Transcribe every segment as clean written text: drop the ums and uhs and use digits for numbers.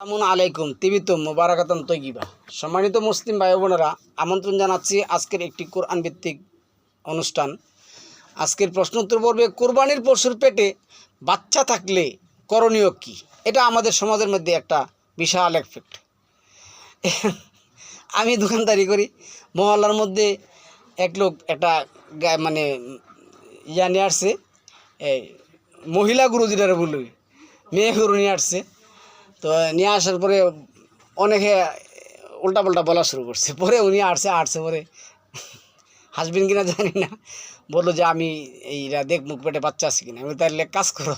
আসসালামু আলাইকুম তিবিতুম মুবারাকাতান তৈয়িবা। সম্মানিত মুসলিম ভাই বোনেরা, আমন্ত্রণ জানাচ্ছি আজকের একটি কোরআন ভিত্তিক অনুষ্ঠান। আজকের প্রশ্ন উত্তর পর্বে কোরবানির পশুর পেটে বাচ্চা থাকলে করণীয় কি। এটা আমাদের সমাজের মধ্যে একটা বিশাল এফেক্ট। আমি দোকানদারি করি, মহল্লার মধ্যে এক লোক একটা মানে নিয়ে আসছে, এই মহিলা গুরু যেটা বলি, মেয়ে গুরু নিয়ে আসছে। তো নিয়ে আসার পরে অনেকে উল্টাপাল্টা বলা শুরু করছে। পরে উনি আসছে পরে হাসবেন কিনা জানি না, বললো যে আমি এইটা দেখ মুখ পেটে বাচ্চা আছে কিনা। আমি তাহলে কাজ করো,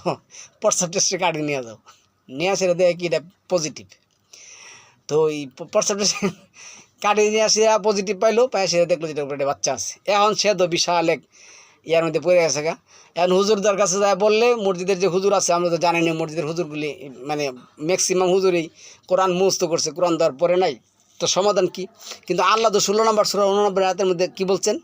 প্রস্রাব টেস্টে কাটিয়ে নিয়ে যাও। নিয়ে আসে দেয় কি এটা পজিটিভ। তো এই প্রস্রাব টেস্ট কাটিয়ে নিয়ে আসে পজিটিভ পাইলো, পাই সে দেখলো যেটা পেটে বাচ্চা আছে। এখন সে তো বিশাল এক ইয়ার মধ্যে পড়ে গেছে গা। এখন হুজুরদার কাছে যায় বললে, মসজিদের যে হুজুর আছে, আমরা তো জানি না মসজিদের হুজুরগুলি মানে ম্যাক্সিমাম হুজুরই কোরআন মুখস্থ করছে, কোরআন দেওয়ার পরে নাই। তো সমাধান কি? কিন্তু আল্লাহ তো 16 নম্বর সূরা 89 আয়াতের মধ্যে কি বলছেন।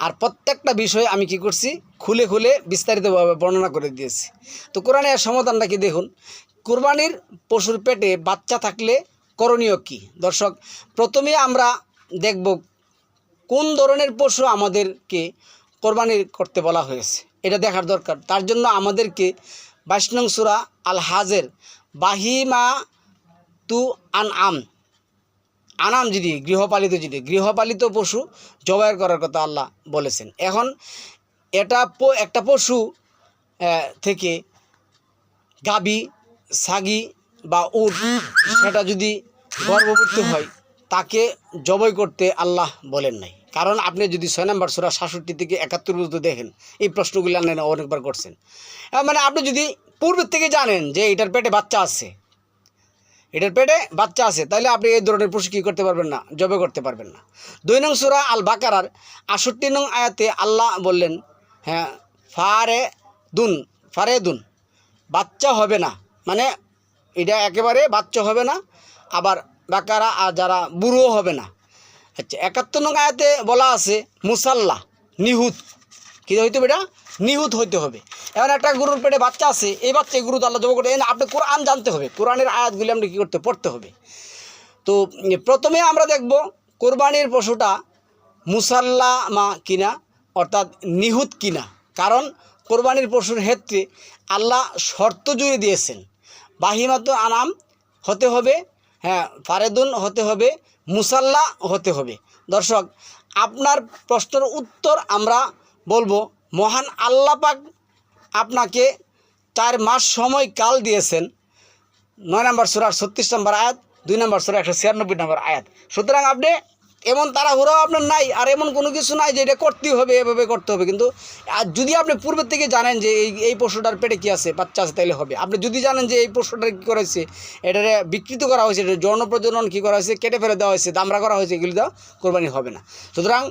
আর প্রত্যেকটা বিষয় আমি কি করছি, খুলে খুলে বিস্তারিতভাবে বর্ণনা করে দিয়েছি। তো কোরআনের সমাধানটা কি দেখুন। কুরবানির পশুর পেটে বাচ্চা থাকলে করণীয় কি। দর্শক, প্রথমে আমরা দেখব কোন ধরনের পশু আমাদেরকে কোরবানি করতে বলা হয়েছে, এটা দেখার দরকার। তার জন্য আমাদেরকে 22 নং সূরা আল হাজের বাহিমা তু আনাম যদি গৃহপালিত পশু জবাই করার কথা আল্লাহ বলেছেন। এখন এটা একটা পশু থেকে গাবি, ছাগি বা উট, সেটা যদি গর্ভবতী হয় তাকে জবাই করতে আল্লাহ বলেন নাই। কারণ আপনি যদি 6 নম্বর সূরা 67 থেকে 71 পর্যন্ত দেখেন, এই প্রশ্নগুলি আল্লাহ অনেকবার করছেন। মানে আপনি যদি পূর্বের থেকে জানেন যে এটার পেটে বাচ্চা আছে, তাহলে আপনি এই ধরনের পশু কী করতে পারবেন না, জবাই করতে পারবেন না। 2 নং সূরা আল বাকারার 68 নং আয়াতে আল্লাহ বললেন, হ্যাঁ, ফারেদুন বাচ্চা হবে না, মানে এটা একেবারে বাচ্চা হবে না। আবার বাকারা আর যারা বুড়ো হবে না। আচ্ছা, 71 নং আয়াতে বলা আছে মুসাল্লা, নিহুত। কী হইতে হবে? এটা নিহুত হইতে হবে। এবার একটা গরুর পেটে বাচ্চা আছে, এই বাচ্চা গরু তো আল্লাহ জবাই করতে, আপনি কোরআন জানতে হবে, কোরআনের আয়াতগুলি আমরা কী করতে পড়তে হবে। তো প্রথমে আমরা দেখব কোরবানির পশুটা মুসাল্লামা কিনা, অর্থাৎ নিহুত কিনা। কারণ কোরবানির পশুর ক্ষেত্রে আল্লাহ শর্ত জুড়ে দিয়েছেন, বাহিমাত আনাম হতে হবে, হ্যাঁ, ফারেদুন হতে হবে, মুসাল্লা হতে হবে। দর্শক, আপনার প্রশ্নের উত্তর আমরা বলবো, মহান আল্লাহ পাক আপনাকে 4 মাস সময় কাল দিয়েছেন। 9 নম্বর সূরার 36 নম্বর আয়াত, 2 নম্বর সূরা 196 নম্বর আয়াত। সুতরাং আপনি এমন তাড়াহুড়াও আপনার নাই, আর এমন কোনো কিছু নাই যে এটা করতেই হবে, এভাবে করতে হবে। কিন্তু আর যদি আপনি পূর্বের থেকে জানেন যে এই পশুটার পেটে কী আছে, বাচ্চা আছে, তাইলে হবে। আপনি যদি জানেন যে এই পশুটার কী করা হয়েছে, এটারে বিকৃত করা হয়েছে, এটা যৌন প্রজনন কী করা হয়েছে, কেটে ফেলে দেওয়া হয়েছে, দামরা করা হয়েছে, এগুলি দেওয়া কোরবানি হবে না। সুতরাং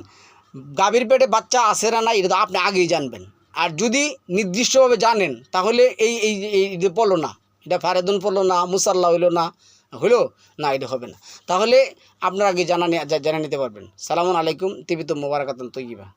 গাভীর পেটে বাচ্চা আছে না নাই, এটা তো আপনি আগেই জানবেন। আর যদি নির্দিষ্টভাবে জানেন, তাহলে এই পড়লো না, এটা ফারেদুন পড়লো না, মুসাল্লা হইলো না, এটা হবে না। তাহলে আপনারা আগে জানা নিতে পারবেন। সালামু আলাইকুম তিবিতুম মুবারাকাতুন তৈয়িবা।